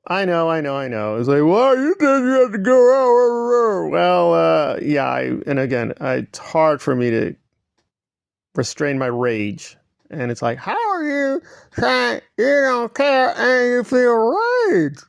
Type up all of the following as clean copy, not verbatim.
I know. It's like, well, you think you have to go out? Well, yeah, and again, it's hard for me to restrain my rage. And it's like, how are you saying you don't care and you feel rage?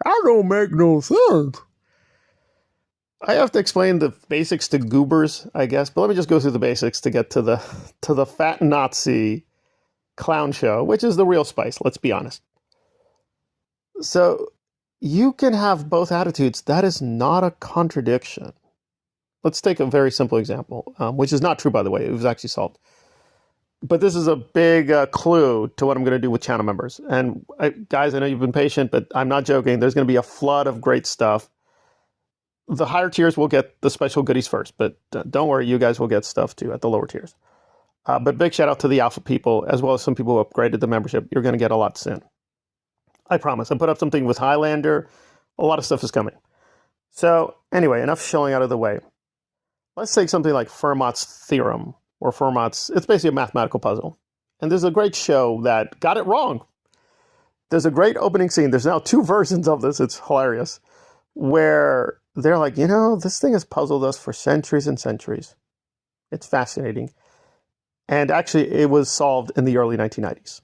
That don't make no sense. I have to explain the basics to goobers, I guess, but let me just go through the basics to get to the fat Nazi clown show, which is the real spice, let's be honest. So you can have both attitudes. That is not a contradiction. Let's take a very simple example, which is not true, by the way. It was actually solved. But this is a big clue to what I'm going to do with channel members. And guys, I know you've been patient, but I'm not joking. There's going to be a flood of great stuff. The higher tiers will get the special goodies first, but don't worry, you guys will get stuff too at the lower tiers. But big shout out to the alpha people, as well as some people who upgraded the membership. You're going to get a lot soon. I promise. I put up something with Highlander. A lot of stuff is coming. So anyway, enough showing out of the way. Let's take something like Fermat's theorem, or Fermat's, it's basically a mathematical puzzle. And there's a great show that got it wrong. There's a great opening scene. There's now 2 versions of this. It's hilarious. Where they're like, you know, this thing has puzzled us for centuries and centuries. It's fascinating. And actually, it was solved in the early 1990s.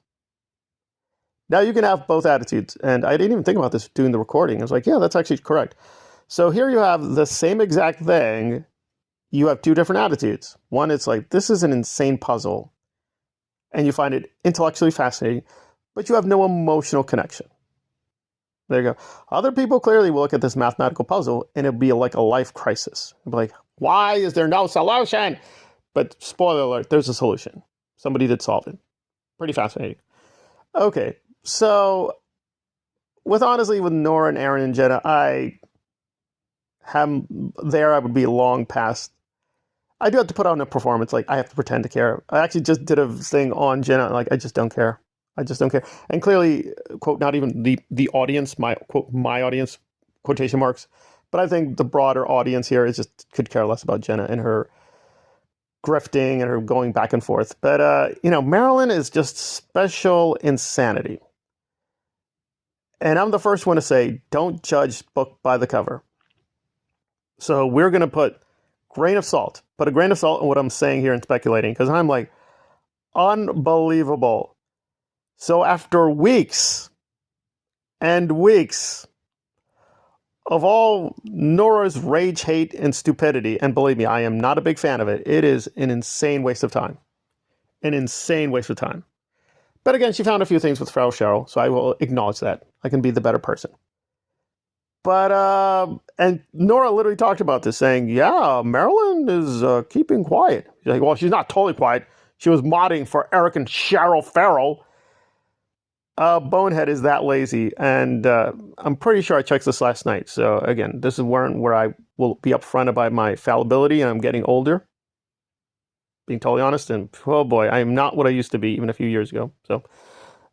Now you can have both attitudes. And I didn't even think about this doing the recording. I was like, yeah, that's actually correct. So here you have the same exact thing. You have 2 different attitudes. One, it's like, this is an insane puzzle. And you find it intellectually fascinating, but you have no emotional connection. There you go. Other people clearly will look at this mathematical puzzle and it'll be like a life crisis. It'll be like, why is there no solution? But spoiler alert, there's a solution. Somebody did solve it. Pretty fascinating. Okay, so with Nora and Aaron and Jenna, I would be long past. I do have to put on a performance. Like, I have to pretend to care. I actually just did a thing on Jenna. Like, I just don't care. I just don't care. And clearly, quote, not even the audience, my quote, my audience, quotation marks. But I think the broader audience here is just could care less about Jenna and her grifting and her going back and forth. But, you know, Marilyn is just special insanity. And I'm the first one to say, don't judge book by the cover. So we're going to put a grain of salt in what I'm saying here and speculating, because I'm like, unbelievable. So after weeks and weeks of all Nora's rage, hate, and stupidity, and believe me, I am not a big fan of it, it is an insane waste of time. An insane waste of time. But again, she found a few things with Frau Cheryl, so I will acknowledge that. I can be the better person. But, and Nora literally talked about this, saying, yeah, Marilyn is keeping quiet. She's like, well, she's not totally quiet. She was modding for Eric and Cheryl Farrell. Bonehead is that lazy, and I'm pretty sure I checked this last night. So again, this is where I will be upfront about my fallibility, and I'm getting older. Being totally honest, and oh boy, I am not what I used to be even a few years ago. So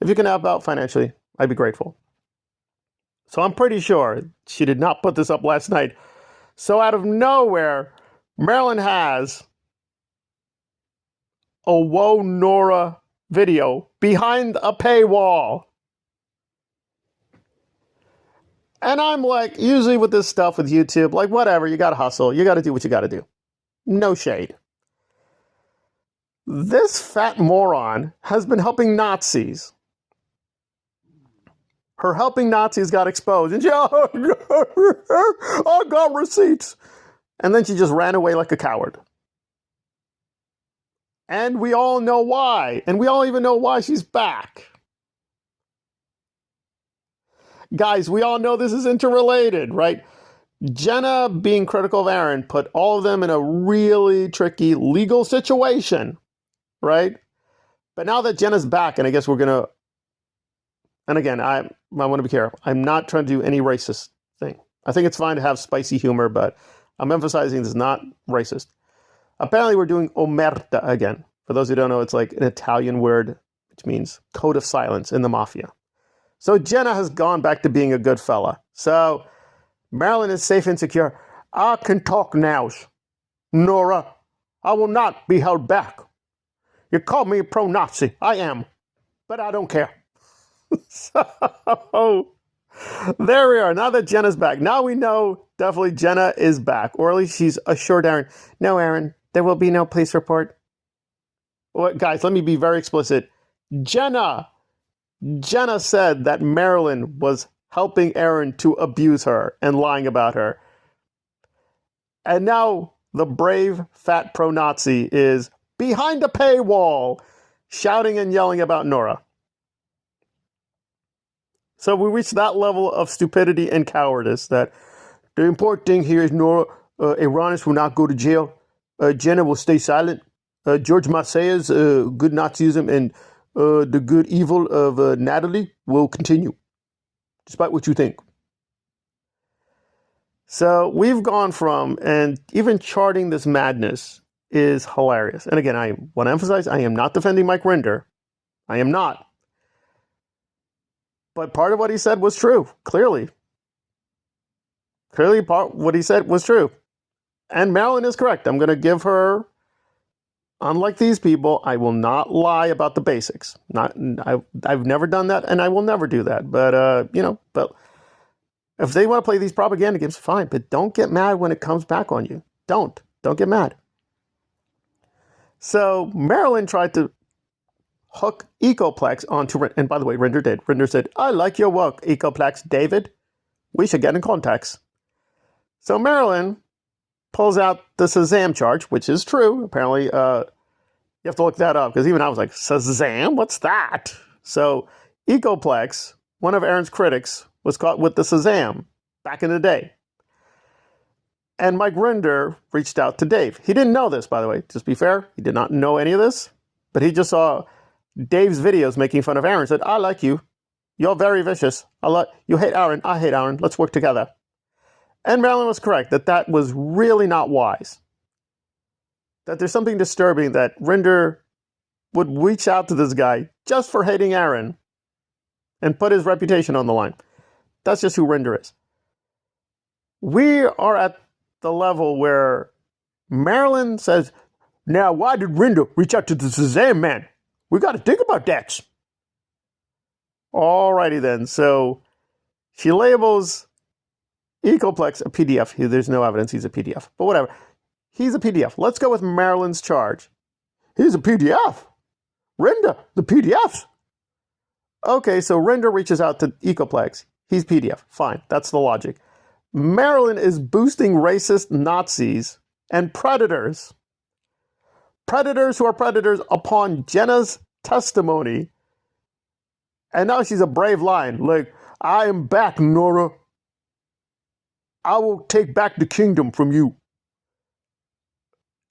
if you can help out financially, I'd be grateful. So I'm pretty sure she did not put this up last night. So out of nowhere, Marilyn has a Whoa Nora video behind a paywall. And I'm like, usually with this stuff with YouTube, like whatever, you gotta hustle, you gotta do what you gotta do. No shade. This fat moron has been helping Nazis. Her helping Nazis got exposed, and she, I got receipts. And then she just ran away like a coward. And we all know why. And we all even know why she's back. Guys, we all know this is interrelated, right? Jenna, being critical of Aaron, put all of them in a really tricky legal situation, right? But now that Jenna's back, and I guess we're going to, and again, I want to be careful. I'm not trying to do any racist thing. I think it's fine to have spicy humor, but I'm emphasizing this is not racist. Apparently, we're doing omerta again. For those who don't know, it's like an Italian word, which means code of silence in the mafia. So Jenna has gone back to being a good fella. So Marilyn is safe and secure. I can talk now, Nora. I will not be held back. You call me a pro-Nazi. I am. But I don't care. So There we are. Now that Jenna's back. Now we know definitely Jenna is back. Or at least she's assured Aaron. No, Aaron, there will be no police report. Well, guys, let me be very explicit. Jenna said that MARILYN was helping Aaron to abuse her and lying about her. And now the brave fat pro-Nazi is behind a paywall shouting and yelling about Nora. So we reached that level of stupidity and cowardice that the important thing here is Nora, Iranis will not go to jail. Jenna will stay silent. George Macia's good Nazism and the good evil of Natalie will continue, despite what you think. So we've gone from, and even charting this madness is hilarious. And again, I want to emphasize, I am not defending Mike Rinder. I am not. But part of what he said was true, clearly. Clearly, what he said was true. And MARILYN is correct. I'm going to give her, unlike these people, I will not lie about the basics. I've never done that, and I will never do that. But, but if they want to play these propaganda games, fine. But don't get mad when it comes back on you. Don't get mad. So MARILYN tried to hook Ecoplex onto, and by the way, Rinder did. Rinder said, I like your work, Ecoplex, David. We should get in contact. So MARILYN pulls out the Shazam charge, which is true. Apparently, you have to look that up, because even I was like, Shazam? What's that? So Ecoplex, one of Aaron's critics, was caught with the Shazam back in the day. And Mike Rinder reached out to Dave. He didn't know this, by the way. Just be fair, he did not know any of this, but he just saw Dave's videos making fun of Aaron. Said, I like you. You're very vicious. You hate Aaron. I hate Aaron. Let's work together. And MARILYN was correct that was really not wise. That there's something disturbing that Rinder would reach out to this guy just for hating Aaron and put his reputation on the line. That's just who Rinder is. We are at the level where MARILYN says, now why did Rinder reach out to the Shazam man? We got to think about that. Alrighty then. So she labels Ecoplex a PDF. There's no evidence he's a PDF, but whatever. He's a PDF. Let's go with MARILYN's charge. He's a PDF. Rinder, the PDFs. Okay, so Rinder reaches out to Ecoplex. He's PDF. Fine, that's the logic. MARILYN is boosting racist Nazis and predators. Predators who are predators upon Jenna's testimony. And now she's a brave lion. Like, I am back, Nora. I will take back the kingdom from you.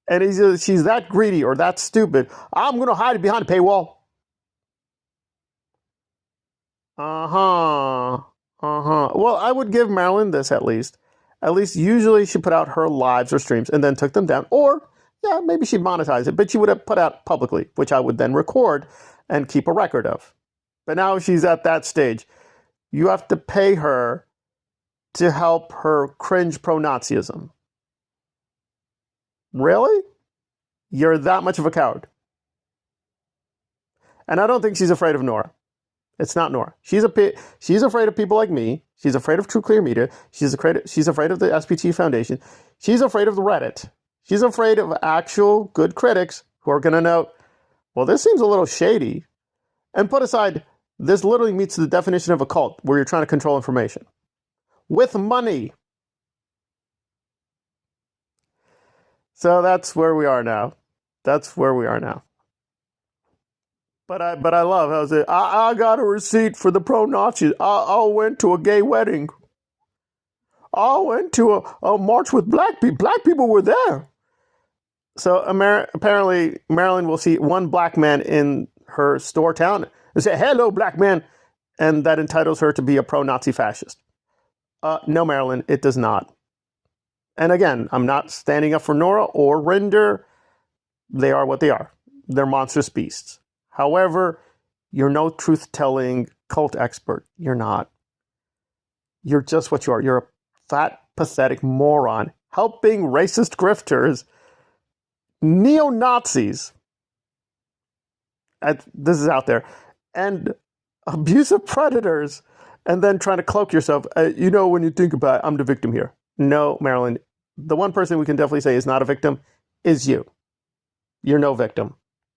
And she's that greedy or that stupid. I'm going to hide it behind a paywall. Well, I would give MARILYN this at least. At least usually she put out her lives or streams and then took them down. Or, yeah, maybe she'd monetize it, but she would have put out publicly, which I would then record and keep a record of. But now she's at that stage. You have to pay her to help her cringe pro-Nazism. Really? You're that much of a coward. And I don't think she's afraid of Nora. It's not Nora. She's afraid of people like me. She's afraid of True Clear Media. She's afraid of the SPT Foundation. She's afraid of the Reddit. She's afraid of actual good critics who are going to know, well, this seems a little shady. And put aside, this literally meets the definition of a cult where you're trying to control information. With money. So that's where we are now. That's where we are now. But I love how I got a receipt for the pro-Nazis. I went to a gay wedding. I went to a march with black people. Black people were there. So apparently MARILYN will see one black man in her store town and say, hello, black man. And that entitles her to be a pro-Nazi fascist. No, MARILYN, it does not. And again, I'm not standing up for Nora or Rinder. They are what they are. They're monstrous beasts. However, you're no truth-telling cult expert. You're not. You're just what you are. You're a fat, pathetic moron helping racist grifters, neo-Nazis, this is out there, and abusive predators and then trying to cloak yourself. When you think about it, I'm the victim here. No, Marilyn, the one person we can definitely say is not a victim is you. You're no victim.